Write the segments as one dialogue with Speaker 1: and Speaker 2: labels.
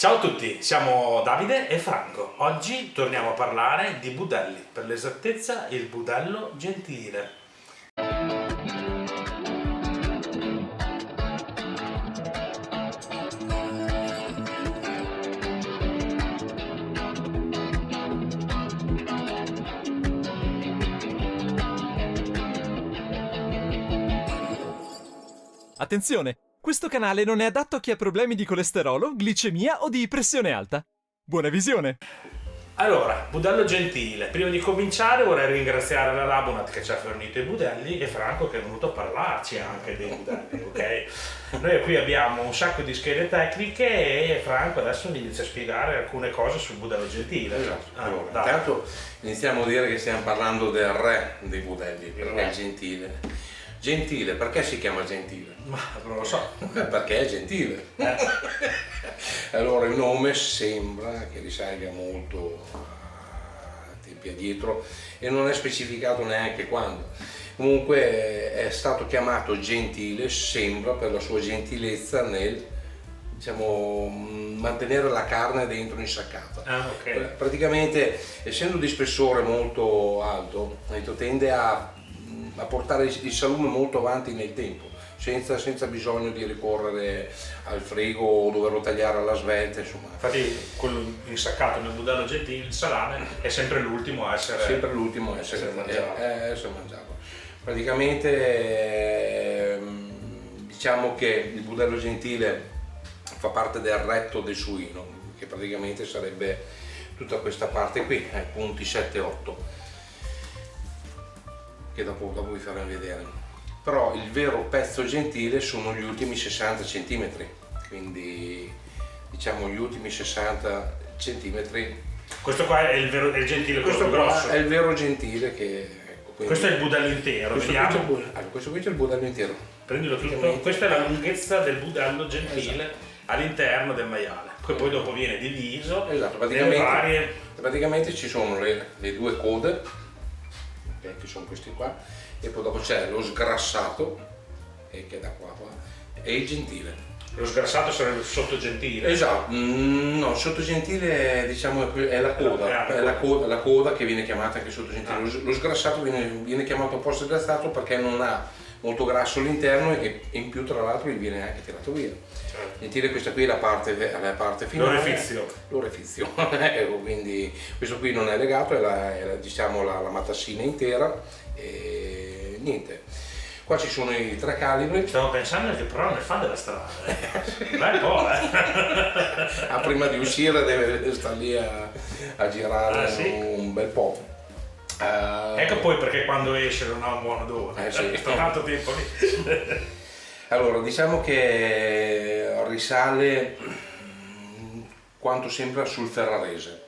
Speaker 1: Ciao a tutti, siamo Davide e Franco. Oggi torniamo a parlare di budelli, per l'esattezza il budello gentile.
Speaker 2: Attenzione! Questo canale non è adatto a chi ha problemi di colesterolo, glicemia o di pressione alta. Buona visione!
Speaker 1: Allora, budello gentile. Prima di cominciare vorrei ringraziare la Labonat che ci ha fornito i budelli e Franco che è venuto a parlarci anche dei budelli, ok? Noi qui abbiamo un sacco di schede tecniche e Franco adesso mi inizia a spiegare alcune cose sul budello gentile.
Speaker 3: Esatto. Allora,
Speaker 1: dai.
Speaker 3: intanto iniziamo a dire che stiamo parlando del re dei budelli, perché è gentile. Gentile, perché si chiama gentile?
Speaker 1: Ma non lo so.
Speaker 3: Perché è gentile. Allora il nome sembra che risalga molto a tempi addietro e non è specificato neanche quando. Comunque è stato chiamato gentile, sembra, per la sua gentilezza nel mantenere la carne dentro insaccata.
Speaker 1: Ok.
Speaker 3: Praticamente, essendo di spessore molto alto, tende a portare il salume molto avanti nel tempo, senza bisogno di ricorrere al frigo o doverlo tagliare alla svelta, insomma.
Speaker 1: Infatti quello insaccato nel budello gentile, il salame, è sempre l'ultimo a essere
Speaker 3: mangiato. Praticamente diciamo che il budello gentile fa parte del retto del suino, che praticamente sarebbe tutta questa parte qui, punti 7-8. Che dopo vi farò vedere. Però il vero pezzo gentile sono gli ultimi 60 cm, quindi diciamo gli ultimi 60 cm.
Speaker 1: Questo qua è il gentile,
Speaker 3: Questo
Speaker 1: quello grosso.
Speaker 3: è il vero gentile che
Speaker 1: Questo è il budello intero, vediamo.
Speaker 3: Questo qui c'è il budello intero.
Speaker 1: Prendilo tutto. Questa è la lunghezza del budello gentile, esatto, all'interno del maiale. Poi dopo viene diviso.
Speaker 3: Esatto, praticamente ci sono le due code, che sono questi qua, e poi dopo c'è lo sgrassato, che è da qua, e il gentile.
Speaker 1: Lo sgrassato sarebbe il sottogentile.
Speaker 3: Esatto, no, sottogentile diciamo è la coda, è la coda che viene chiamata anche sottogentile. Lo sgrassato viene chiamato apposta sgrassato perché non ha molto grasso all'interno e in più tra l'altro gli viene anche tirato via.
Speaker 1: Certo.
Speaker 3: Gentile, questa qui è la parte finale. L'orefizio. Quindi questo qui non è legato, è la matassina intera e niente. Qua ci sono i 3 calibri.
Speaker 1: Stavo pensando che però ne fa della strada. Beh, po',
Speaker 3: Prima di uscire deve stare lì a girare
Speaker 1: sì,
Speaker 3: un bel po'.
Speaker 1: Ecco poi perché quando esce non ha un buon odore.
Speaker 3: Sì.
Speaker 1: Sto tanto tempo lì.
Speaker 3: Allora, diciamo che risale quanto sembra sul ferrarese,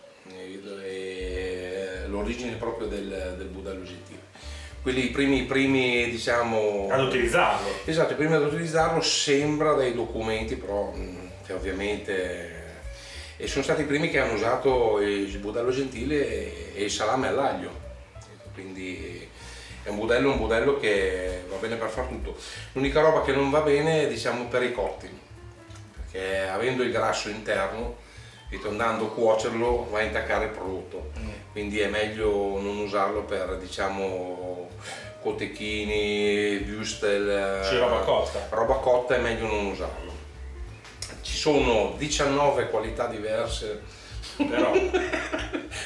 Speaker 3: l'origine proprio del budello gentile. Quelli i primi diciamo
Speaker 1: ad utilizzarlo.
Speaker 3: Esatto, i primi ad utilizzarlo sembra dai documenti, però che ovviamente e sono stati i primi che hanno usato il budello gentile e il salame all'aglio. Quindi è un budello che va bene per far tutto. L'unica roba che non va bene diciamo per i cotti, perché avendo il grasso interno, andando a cuocerlo va a intaccare il prodotto, quindi è meglio non usarlo per diciamo cotechini, würstel, roba cotta è meglio non usarlo. Ci sono 19 qualità diverse però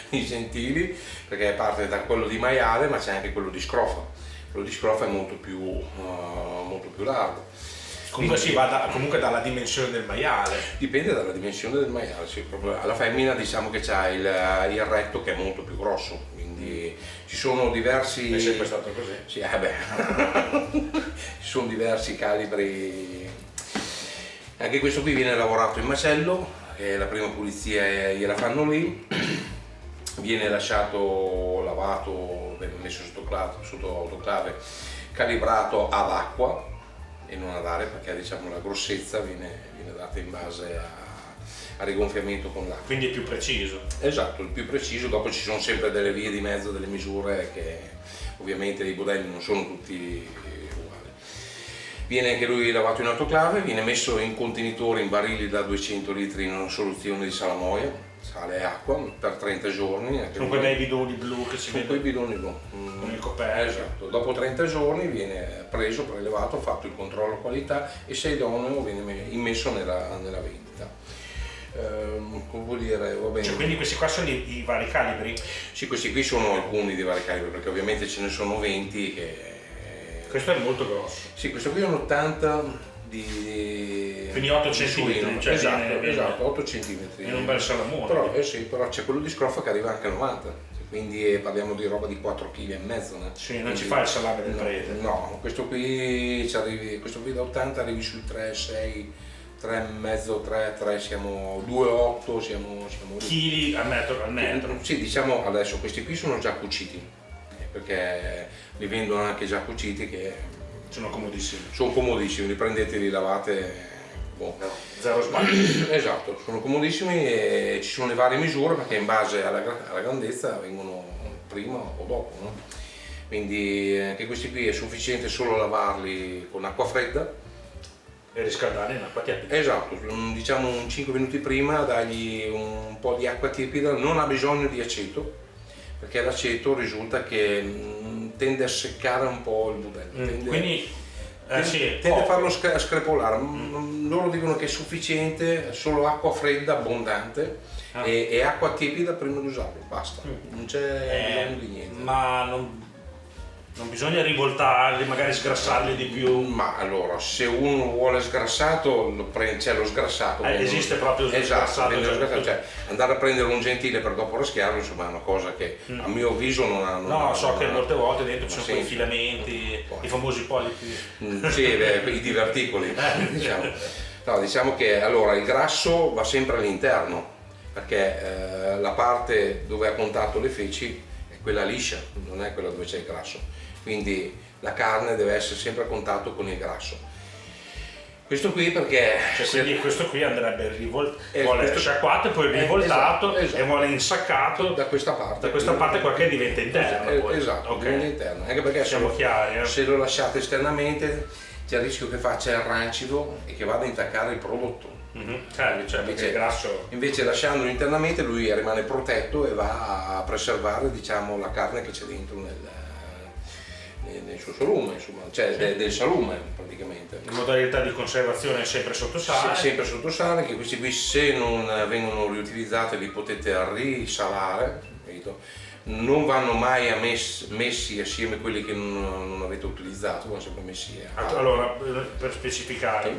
Speaker 3: i gentili, perché parte da quello di maiale ma c'è anche quello di scrofa. Quello di scrofa è molto più largo.
Speaker 1: Comunque si va comunque dalla dimensione del maiale.
Speaker 3: Dipende dalla dimensione del maiale, sì, proprio alla femmina diciamo che c'ha il retto che è molto più grosso, quindi ci sono diversi.
Speaker 1: È sempre stato così?
Speaker 3: Sì, ci sono diversi calibri. Anche questo qui viene lavorato in macello, la prima pulizia gliela fanno lì, viene lasciato lavato, messo sotto autoclave, calibrato ad acqua e non ad aria, perché diciamo la grossezza viene data in base a rigonfiamento con l'acqua.
Speaker 1: Quindi è più preciso.
Speaker 3: Esatto, il più preciso. Dopo ci sono sempre delle vie di mezzo, delle misure che ovviamente i budelli non sono tutti uguali. Viene anche lui lavato in autoclave, viene messo in contenitori, in barili da 200 litri in una soluzione di salamoia, sale e acqua per 30 giorni.
Speaker 1: Sono quei bei bidoni blu che si
Speaker 3: Sono quei bidoni blu.
Speaker 1: con il coperchio.
Speaker 3: Esatto, dopo 30 giorni viene preso, prelevato, fatto il controllo qualità e se idoneo viene immesso nella vendita. Come vuol dire, va bene.
Speaker 1: Cioè, quindi questi qua sono i vari calibri?
Speaker 3: Sì, questi qui sono alcuni di vari calibri, perché ovviamente ce ne sono 20 che...
Speaker 1: Questo è molto grosso.
Speaker 3: Sì, questo qui è un 80 di...
Speaker 1: Quindi 8
Speaker 3: di
Speaker 1: centimetri,
Speaker 3: suino.
Speaker 1: cioè
Speaker 3: esatto,
Speaker 1: viene
Speaker 3: 8 centimetri.
Speaker 1: in un bel salamone.
Speaker 3: Però, sì, però c'è quello di scrofa che arriva anche a 90, quindi parliamo di roba di 4,5 kg.
Speaker 1: Sì, non ci fa il salame del prete.
Speaker 3: No, questo qui da 80 arrivi sui 3,6, 3,5, 3, siamo 2,8, siamo lì.
Speaker 1: Chili al metro.
Speaker 3: Sì, diciamo adesso questi qui sono già cuciti, perché li vendono anche già cuciti che
Speaker 1: Sono comodissimi.
Speaker 3: sono comodissimi, li prendete, li lavate, boh.
Speaker 1: Zero sbaglio.
Speaker 3: Esatto, sono comodissimi e ci sono le varie misure perché in base alla grandezza vengono prima o dopo, no? Quindi anche questi qui è sufficiente solo lavarli con acqua fredda.
Speaker 1: E riscaldare in acqua tiepida.
Speaker 3: Esatto, diciamo un 5 minuti prima dargli un po' di acqua tiepida, non ha bisogno di aceto perché l'aceto risulta che tende a seccare un po' il budello.
Speaker 1: Quindi
Speaker 3: Tende a farlo screpolare. Loro dicono che è sufficiente solo acqua fredda abbondante e acqua tiepida prima di usarlo, basta, non c'è bisogno di niente.
Speaker 1: Ma non bisogna rivoltarli, magari sgrassarli di più.
Speaker 3: Ma allora, se uno vuole sgrassato, c'è lo sgrassato.
Speaker 1: Esiste proprio lo sgrassato,
Speaker 3: esatto,
Speaker 1: cioè,
Speaker 3: cioè, andare a prendere un gentile per dopo raschiarlo, insomma, è una cosa che a mio avviso non ha.
Speaker 1: No, so che molte volte dentro ci sono quei
Speaker 3: senso.
Speaker 1: filamenti, i famosi polipi.
Speaker 3: Sì, i diverticoli. Diciamo. No, diciamo che allora il grasso va sempre all'interno, perché la parte dove ha contatto le feci è quella liscia, non è quella dove c'è il grasso. Quindi la carne deve essere sempre a contatto con il grasso. Questo qui perché...
Speaker 1: Quindi questo qui andrebbe vuole
Speaker 3: questo-
Speaker 1: sciacquato e poi rivoltato
Speaker 3: esatto.
Speaker 1: e vuole insaccato
Speaker 3: da questa parte.
Speaker 1: da questa parte qua che diventa interno. Poi.
Speaker 3: Esatto,
Speaker 1: Ok.
Speaker 3: diventa interno. Anche perché
Speaker 1: Siamo chiari.
Speaker 3: se lo lasciate esternamente c'è il rischio che faccia il rancido e che vada a intaccare il prodotto.
Speaker 1: Cioè, perché il grasso.
Speaker 3: Invece lasciandolo internamente lui rimane protetto e va a preservare, diciamo, la carne che c'è dentro nel suo salume, insomma, cioè del salume praticamente.
Speaker 1: In modalità di conservazione è sempre sotto sale.
Speaker 3: Sempre sotto sale, che questi qui se non vengono riutilizzati li potete risalare, capito? Non vanno mai messi assieme quelli che non avete utilizzato, vanno sempre messi
Speaker 1: Allora, per specificare,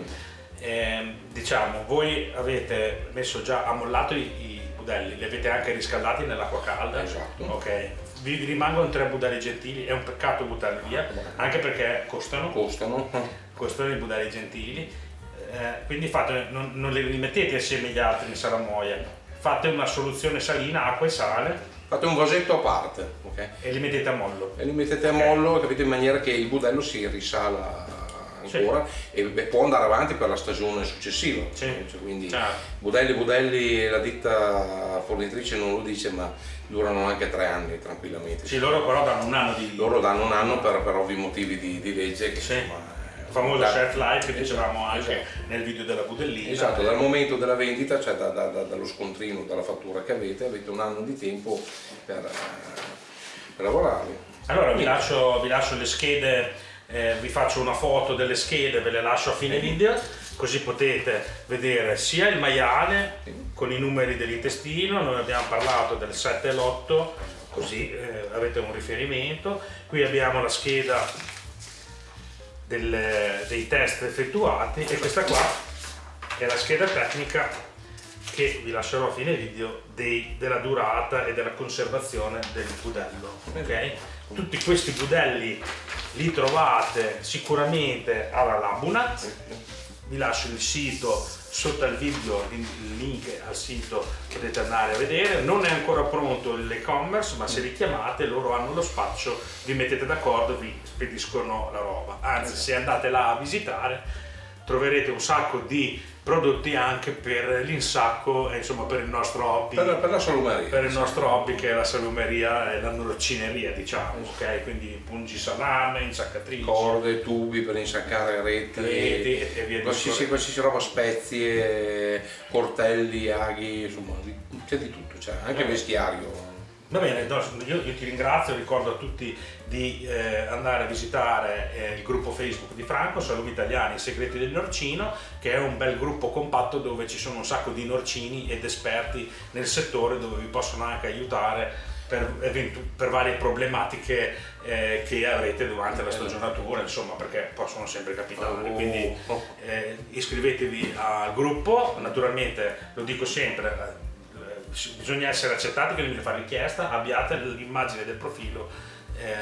Speaker 1: diciamo, voi avete messo già ammollato i budelli, li avete anche riscaldati nell'acqua calda.
Speaker 3: Esatto.
Speaker 1: Ok. Vi rimangono 3 budelli gentili, è un peccato buttarli via, anche perché costano i budelli gentili, quindi non li mettete assieme agli altri in salamoia, fate una soluzione salina, acqua e sale.
Speaker 3: Fate un vasetto a parte, ok?
Speaker 1: E li mettete a mollo.
Speaker 3: E li mettete a mollo, capite, in maniera che il budello si risala ancora e può andare avanti per la stagione successiva.
Speaker 1: Sì.
Speaker 3: Cioè, quindi
Speaker 1: Ciao.
Speaker 3: budelli, la ditta fornitrice non lo dice, ma durano anche 3 anni tranquillamente.
Speaker 1: Sì, loro però danno un anno di...
Speaker 3: Loro danno un anno per ovvi motivi di legge che
Speaker 1: Sì.
Speaker 3: insomma,
Speaker 1: Il famoso shelf life che dicevamo anche
Speaker 3: esatto.
Speaker 1: nel video della budellina.
Speaker 3: Esatto, dal momento della vendita, cioè dallo scontrino, dalla fattura che avete un anno di tempo per lavorarli.
Speaker 1: Allora vi lascio le schede, vi faccio una foto delle schede, ve le lascio a fine video, così potete vedere sia il maiale con i numeri dell'intestino, noi abbiamo parlato del 7 e l'8, così avete un riferimento. Qui abbiamo la scheda dei test effettuati e questa qua è la scheda tecnica che vi lascerò a fine video della durata e della conservazione del budello. Okay? Tutti questi budelli li trovate sicuramente alla Labunat, vi lascio il sito sotto al video, il link al sito, potete andare a vedere. Non è ancora pronto l'e-commerce, ma se li chiamate loro hanno lo spaccio, vi mettete d'accordo, vi spediscono la roba. Anzi, se andate là a visitare troverete un sacco di prodotti anche per l'insacco e insomma per il nostro hobby.
Speaker 3: Per la salumeria.
Speaker 1: Per il nostro hobby che è la salumeria e la norcineria, diciamo, ok? Quindi pungi salame, insaccatrici,
Speaker 3: corde, tubi per insaccare reti
Speaker 1: e via
Speaker 3: qualsiasi roba, spezie, coltelli, aghi, insomma c'è di tutto, c'è anche vestiario.
Speaker 1: Va bene, io ti ringrazio, ricordo a tutti di andare a visitare il gruppo Facebook di Franco, Salumi Italiani, I Segreti del Norcino, che è un bel gruppo compatto dove ci sono un sacco di norcini ed esperti nel settore, dove vi possono anche aiutare per varie problematiche che avrete durante la stagionatura, insomma, perché possono sempre capitare. Quindi iscrivetevi al gruppo, naturalmente lo dico sempre, bisogna essere accettati, che bisogna fare richiesta, abbiate l'immagine del profilo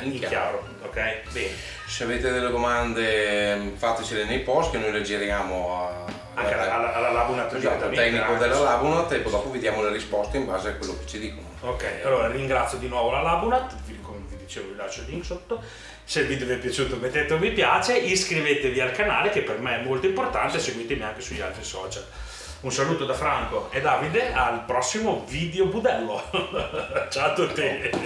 Speaker 1: in chiaro, ok? Bene.
Speaker 3: Se avete delle domande fatecele nei post che noi le giriamo
Speaker 1: anche alla Labunat,
Speaker 3: al tecnico della Labunat, e poi dopo vediamo le risposte in base a quello che ci dicono.
Speaker 1: Ok, allora ringrazio di nuovo la Labunat, come vi dicevo vi lascio il link sotto. Se il video vi è piaciuto mettete un mi piace, iscrivetevi al canale che per me è molto importante, seguitemi anche sugli altri social. Un saluto da Franco e Davide, al prossimo video budello. Ciao a tutti.